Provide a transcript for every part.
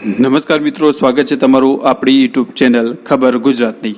નમસ્કાર મિત્રો, સ્વાગત છે તમારું આપણી યુટ્યુબ ચેનલ ખબર ગુજરાતની।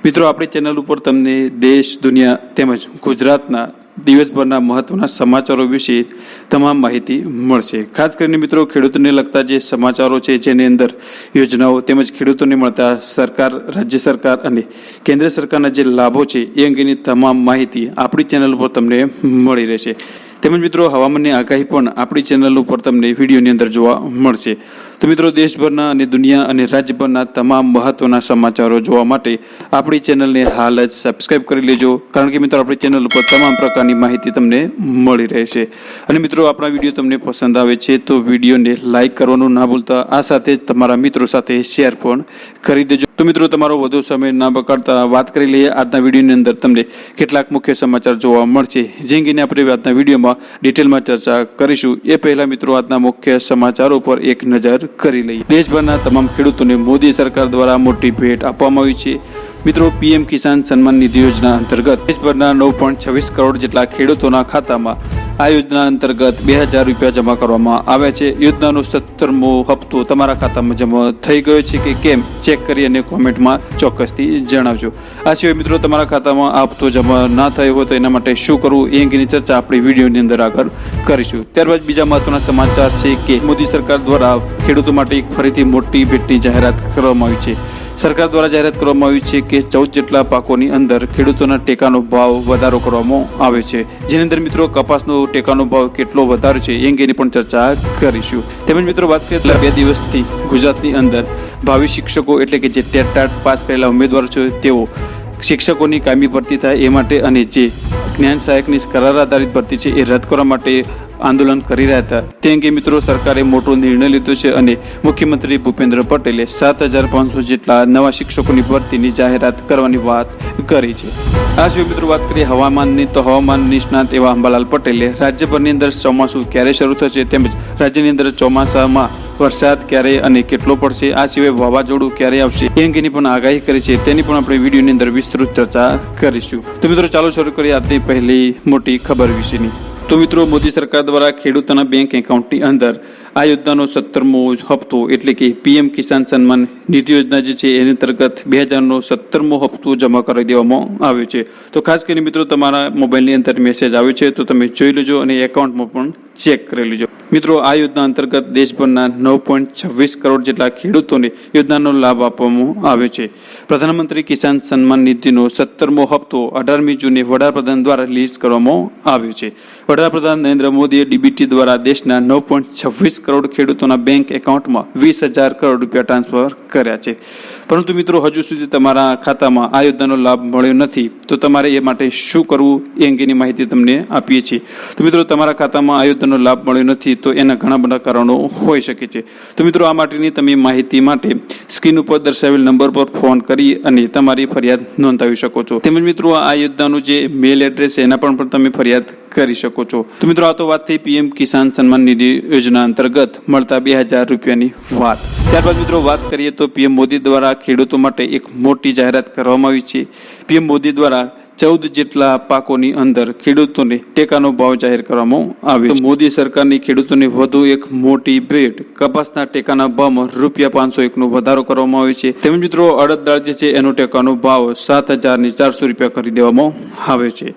મિત્રો, આપણી ચેનલ ઉપર તમને દેશ, દુનિયા તેમજ ગુજરાતના દિવસભરના મહત્વના સમાચારો વિશે તમામ માહિતી મળશે। ખાસ કરીને મિત્રો, ખેડૂતોને લગતા જે સમાચારો છે જેની અંદર યોજનાઓ તેમજ ખેડૂતોને મળતા સરકાર, રાજ્ય સરકાર અને કેન્દ્ર સરકારના જે લાભો છે એ અંગેની તમામ માહિતી આપણી ચેનલ ઉપર તમને મળી રહેશે। તેમજ મિત્રો, હવામાનની આગાહી પણ આપણી ચેનલ ઉપર તમને વિડીયોની અંદર જોવા મળશે। તો મિત્રો, દેશભરના અને દુનિયા અને રાજ્યભરના તમામ મહત્વના સમાચારો જોવા માટે આપણી ચેનલને હાલ જ સબસ્ક્રાઇબ કરી લેજો, કારણ કે મિત્રો આપણી ચેનલ ઉપર તમામ પ્રકારની માહિતી તમને મળી રહેશે। અને મિત્રો, આપણા વિડીયો તમને પસંદ આવે છે તો વિડીયોને લાઇક કરવાનું ના ભૂલતા, આ સાથે જ તમારા મિત્રો સાથે શેર પણ કરી દેજો। તો મિત્રો, તમારો વધુ સમય ના બગાડતા વાત કરી લઈએ આજના વિડીયોની અંદર તમને કેટલાક મુખ્ય સમાચાર જોવા મળશે, જે અંગેને આપણે આજના વિડીયોમાં ડિટેલમાં ચર્ચા કરીશું। એ પહેલા મિત્રો, આજના મુખ્ય સમાચારો પર એક નજર કરી લઈએ। દેશભરના તમામ ખેડૂતોને મોદી સરકાર દ્વારા મોટી ભેટ આપવામાં આવી છે। મિત્રો, પીએમ કિસાન સન્માન નિધિ યોજના અંતર્ગત દેશભરના 9.26 કરોડ જેટલા ખેડૂતોના ખાતામાં આ યોજના અંતર્ગત 2000 રૂપિયા જમા કરવામાં આવ્યા છે। યોજનાનો 17મો હપ્તો તમારા ખાતામાં જમા થઈ ગયો છે કે કેમ, ચેક કરી અને કોમેન્ટમાં ચોક્કસથી જણાવજો। આ સિવાય મિત્રો, તમારા ખાતામાં આ હપ્તો જમા ના થયો હોય તો એના માટે શું કરવું એ અંગેની ચર્ચા આપણી વિડીયોની અંદર આગળ કરીશું। ત્યારબાદ બીજા મહત્વના સમાચાર છે કે મોદી સરકાર દ્વારા ખેડૂતો માટે એક ફરીથી મોટી ભેટની જાહેરાત કરવામાં આવી છે। સરકાર દ્વારા જાહેરાત કરવામાં આવી છે કે 14 જેટલા પાકોની અંદર ખેડૂતોના ટેકાનો ભાવ વધારો કરવામાં આવે છે, જેની અંદર મિત્રો કપાસનો ટેકાનો ભાવ કેટલો વધારે છે એ અંગેની પણ ચર્ચા કરીશું। તેમજ મિત્રો, વાત કરીએ તો 2 દિવસથી ગુજરાતની અંદર ભાવિ શિક્ષકો એટલે કે જે ટેટ પાસ કરેલા ઉમેદવારો છે તેઓ શિક્ષકોની કાયમી ભરતી થાય એ માટે અને જે જ્ઞાન સહાયકની કરાર આધારિત ભરતી છે એ રદ કરવા માટે આંદોલન કરી રહ્યા હતા, તે અંગે મિત્રો સરકારે મોટો નિર્ણય લીધો છે અને મુખ્યમંત્રી ભૂપેન્દ્ર પટેલે 7500 જેટલા નવા શિક્ષકોની ભરતીની જાહેરાત કરવાની વાત કરી છે। આ સિવાય મિત્રો, વાત કરીએ હવામાનની તો હવામાન નિષ્ણાત એવા અંબાલાલ પટેલે રાજ્યભરની અંદર ચોમાસું ક્યારે શરૂ થશે તેમજ રાજ્યની અંદર ચોમાસામાં વરસાદ ક્યારે અને કેટલો પડશે, આ સિવાય વાવાઝોડું ક્યારે આવશે એ અંગેની પણ આગાહી કરી છે, તેની પણ આપણે વિડીયોની અંદર વિસ્તૃત ચર્ચા કરીશું। તો મિત્રો, ચાલો શરૂ કરીએ આજની પહેલી મોટી ખબર વિશેની। તો મિત્રો, મોદી સરકાર દ્વારા ખેડૂતોના બેંક એકાઉન્ટની અંદર આ યોજનાનો 17મો હપ્તો એટલે કે પીએમ કિસાન સન્માન નિધિ યોજના જે છે એની અંતર્ગત 2000નો 17મો હપ્તો જમા કરી દેવામાં આવ્યો છે। તો ખાસ કરીને મિત્રો, તમારા મોબાઈલની અંદર મેસેજ આવ્યો છે તો તમે જોઈ લેજો અને એકાઉન્ટમાં પણ ચેક કરી લેજો। મિત્રો, આ યોજના અંતર્ગત દેશભરના 9.26 કરોડ જેટલા ખેડૂતોને યોજનાનો લાભ આપવામાં આવ્યો છે। પ્રધાનમંત્રી કિસાન સન્માન નિધિનો 17મો હપ્તો 18મી જૂને વડાપ્રધાન દ્વારા રિલીઝ કરવામાં આવ્યો છે। વડાપ્રધાન નરેન્દ્ર મોદીએ ડીબીટી દ્વારા દેશના 9.26 કરોડ ખેડૂતોના બેંક એકાઉન્ટમાં 20,000 કરોડ રૂપિયા ટ્રાન્સફર કર્યા છે। પરંતુ મિત્રો, હજુ સુધી તમારા ખાતામાં આ યોજનાનો લાભ મળ્યો નથી તો તમારે એ માટે શું કરવું એ અંગેની માહિતી તમને આપીએ છીએ। તો મિત્રો, તમારા ખાતામાં આ યોજનાનો લાભ મળ્યો નથી તો એના ઘણા બધા કારણો હોઈ શકે છે। તો મિત્રો, આ માટેની તમે માહિતી માટે સ્ક્રીન ઉપર દર્શાવેલ નંબર પર ફોન કરી અને તમારી ફરિયાદ નોંધાવી શકો છો। તેમજ મિત્રો, આ યોજનાનું જે મેલ એડ્રેસ છે એના પર પણ તમે ફરિયાદ કરી શકો છો। તો મિત્રો, આ તો વાત થઈ પીએમ કિસાન સન્માન નિધિ યોજના અંતર્ગત મળતા 2000 રૂપિયાની વાત। ત્યારબાદ મિત્રો, વાત કરીએ તો પીએમ મોદી દ્વારા ખેડૂતો માટે એક મોટી જાહેરાત કરવામાં આવી છે। પીએમ મોદી દ્વારા 14 જેટલા પાકોની અંદર ખેડૂતોને ટેકાનો ભાવ જાહેર કરવામાં આવ્યો। મોદી સરકારની ખેડૂતોને વધુ એક મોટી ભેટ, કપાસના ટેકાના ભાવમાં ₹501નો વધારો કરવામાં આવ્યો છે। તેમજ મિત્રો, અડદ દાળ જે છે એનો ટેકાનો ભાવ 7400 રૂપિયા કરી દેવામાં આવ્યો છે।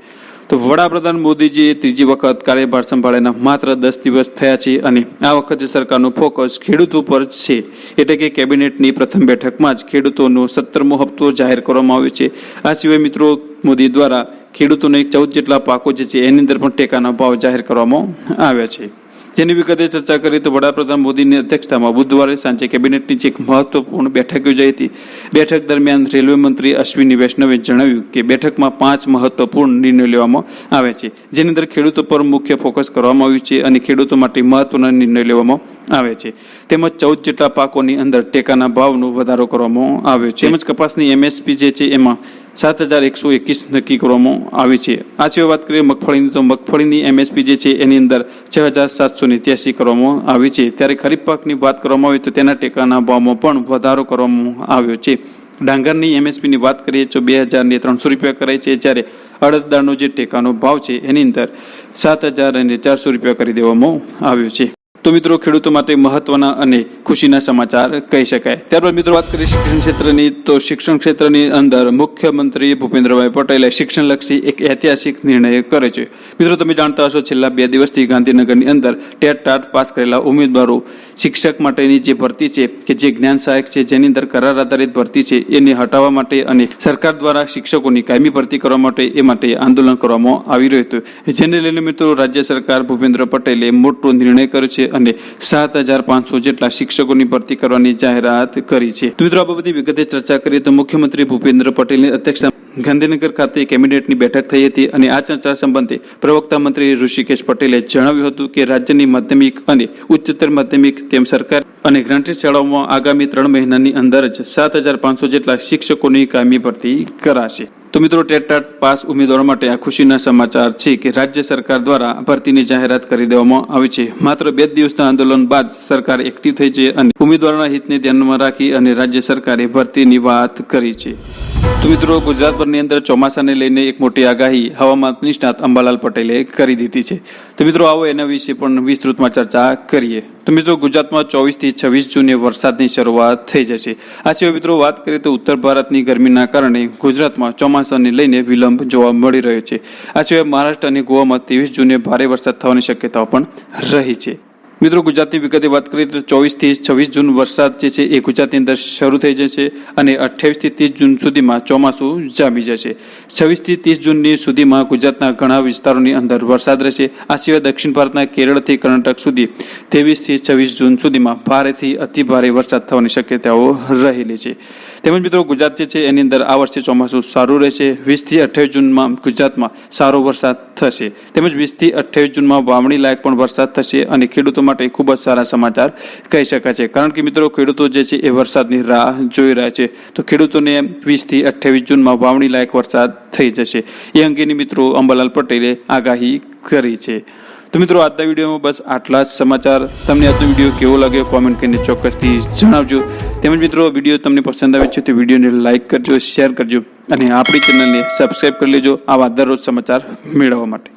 તો વડાપ્રધાન મોદીજીએ ત્રીજી વખત કાર્યભાર સંભાળ્યાના માત્ર 10 દિવસ થયા છે અને આ વખતે સરકારનું ફોકસ ખેડૂતો પર છે, એટલે કે કેબિનેટની પ્રથમ બેઠકમાં જ ખેડૂતોનો 17મો હપ્તો જાહેર કરવામાં આવ્યો છે। આ સિવાય મિત્રો, મોદી દ્વારા ખેડૂતોને 14 જેટલા પાકો જે છે એની અંદર પણ ટેકાના ભાવ જાહેર કરવામાં આવ્યા છે। જેની વિગતે ચર્ચા કરીએ તો વડાપ્રધાન મોદીની અધ્યક્ષતામાં બુધવારે સાંજે કેબિનેટની એક મહત્વપૂર્ણ બેઠક યોજાઈ હતી। બેઠક દરમિયાન રેલવે મંત્રી અશ્વિની વૈષ્ણવે જણાવ્યું કે બેઠકમાં 5 મહત્વપૂર્ણ નિર્ણયો લેવામાં આવ્યા છે, જેની અંદર ખેડૂતો પર મુખ્ય ફોકસ કરવામાં આવ્યું છે અને ખેડૂતો માટે મહત્વના નિર્ણય લેવામાં આવે છે। તેમજ 14 જેટલા પાકોની અંદર ટેકાના ભાવનો વધારો કરવામાં આવ્યો છે। તેમજ કપાસની એમએસપી જે છે એમાં 7121 નક્કી કરવામાં આવી છે। આ સિવાય વાત કરીએ મગફળીની તો મગફળીની એમએસપી જે છે એની અંદર 6783 કરવામાં આવી છે। ત્યારે ખરીફ પાકની વાત કરવામાં આવે તો તેના ટેકાના ભાવમાં પણ વધારો કરવામાં આવ્યો છે। ડાંગરની એમએસપીની વાત કરીએ તો 2300 રૂપિયા કરાય છે, જ્યારે અડદ દાળનો જે ટેકાનો ભાવ છે એની અંદર 7400 રૂપિયા કરી દેવામાં આવ્યો છે। તો મિત્રો ખેડૂતો માટે મહત્વના અને ખુશીના સમાચાર કહી શકાય. ત્યારબાદ મિત્રો વાત કરીએ શિક્ષણ ક્ષેત્રની, તો શિક્ષણ ક્ષેત્રની અંદર મુખ્યમંત્રી ભૂપેન્દ્રભાઈ પટેલે શિક્ષણલક્ષી એક ઐતિહાસિક નિર્ણય કર્યો છે. મિત્રો તમે જાણતા હશો, છેલ્લા 2 દિવસથી ગાંધીનગરની અંદર ટેટ પાસ કરેલા ઉમેદવારો શિક્ષક માટેની જે ભરતી છે કે જે જ્ઞાન સહાયક છે, જેની અંદર કરાર આધારિત ભરતી છે, એને હટાવવા માટે અને સરકાર દ્વારા શિક્ષકોની કાયમી ભરતી કરવા માટે આંદોલન કરવામાં આવી રહ્યું હતું. જેને લઈને મિત્રો રાજ્ય સરકાર ભૂપેન્દ્ર પટેલે મોટો નિર્ણય કર્યો છે અને 7,500 જેટલા શિક્ષકોની ભરતી કરવાની જાહેરાત કરી છે. તો મિત્રો આ બાબતની વિગતે ચર્ચા કરીએ તો મુખ્યમંત્રી ભૂપેન્દ્ર પટેલની અધ્યક્ષતામાં ગાંધીનગર ખાતે કેબિનેટની બેઠક થઈ હતી અને આ ચર્ચા સંબંધે પ્રવક્તા મંત્રી ઋષિકેશ પટેલે જણાવ્યું હતું કે રાજ્યની માધ્યમિક અને ઉચ્ચતર માધ્યમિક તેમ સરકાર અને ગ્રાન્ટેડ શાળાઓમાં આગામી 3 મહિનાની અંદર જ 7,500 જેટલા શિક્ષકોની કાયમી ભરતી કરાશે. તો મિત્રો ટેટ પાસ ઉમેદવારો માટે આ ખુશીના સમાચાર છે કે રાજ્ય સરકાર દ્વારા ભરતીની જાહેરાત કરી દેવામાં આવી છે. માત્ર 2 દિવસના આંદોલન બાદ સરકાર એક્ટિવ થઈ છે અને ઉમેદવારોના હિતને ધ્યાનમાં રાખી અને રાજ્ય સરકારે ભરતીની વાત કરી છે. તો મિત્રો ગુજરાતભરની અંદર ચોમાસાને લઈને એક મોટી આગાહી હવામાન નિષ્ણાત અંબાલાલ પટેલે કરી દીધી છે. તો મિત્રો આવો એના વિશે પણ વિસ્તૃતમાં ચર્ચા કરીએ. તો મિત્રો ગુજરાતમાં 24 થી 26 જૂને વરસાદની શરૂઆત થઈ જશે. આ સિવાય મિત્રો વાત કરીએ તો ઉત્તર ભારતની ગરમીના કારણે ગુજરાતમાં ચોમાસાને લઈને વિલંબ જોવા મળી રહ્યો છે. આ સિવાય મહારાષ્ટ્ર અને ગોવામાં 23 જૂને ભારે વરસાદ થવાની શક્યતાઓ પણ રહી છે. મિત્રો ગુજરાતની વિગતે વાત કરીએ તો 24 થી 26 જૂન વરસાદ જે છે એ ગુજરાતની અંદર શરૂ થઈ જશે અને 28 થી 30 જૂન સુધીમાં ચોમાસું જામી જશે. 26 થી 30 જૂનની સુધીમાં ગુજરાતના ઘણા વિસ્તારોની અંદર વરસાદ રહેશે. આ સિવાય દક્ષિણ ભારતના કેરળથી કર્ણાટક સુધી 23 થી 26 જૂન સુધીમાં ભારેથી અતિ ભારે વરસાદ થવાની શક્યતાઓ રહેલી છે. તેમજ મિત્રો ગુજરાત જે છે એની અંદર આ વર્ષે ચોમાસું સારું રહેશે. 20 થી 28 જૂનમાં ગુજરાતમાં સારો વરસાદ થશે. તેમજ 20 થી 28 જૂનમાં વાવણી લાયક પણ વરસાદ થશે અને ખેડૂતો માટે ખૂબ જ સારા સમાચાર કહી શકાય છે. કારણ કે મિત્રો ખેડૂતો જે છે એ વરસાદની રાહ જોઈ રહ્યા છે. તો ખેડૂતોને 20 થી 28 જૂનમાં વાવણી લાયક વરસાદ થઈ જશે. એ અંગેની મિત્રો અંબાલાલ પટેલે આગાહી કરી છે. તો મિત્રો આજના વિડીયોમાં બસ આટલા જ સમાચાર. તમને આજનો વિડીયો કેવો લાગ્યો કોમેન્ટ કરીને ચોક્કસથી જણાવજો. તેમજ મિત્રો વિડીયો તમને પસંદ આવે છે તો વિડીયોને લાઇક કરજો, શેર કરજો અને આપણી ચેનલને સબસ્ક્રાઈબ કરી લેજો આવા દરરોજ સમાચાર મેળવવા માટે.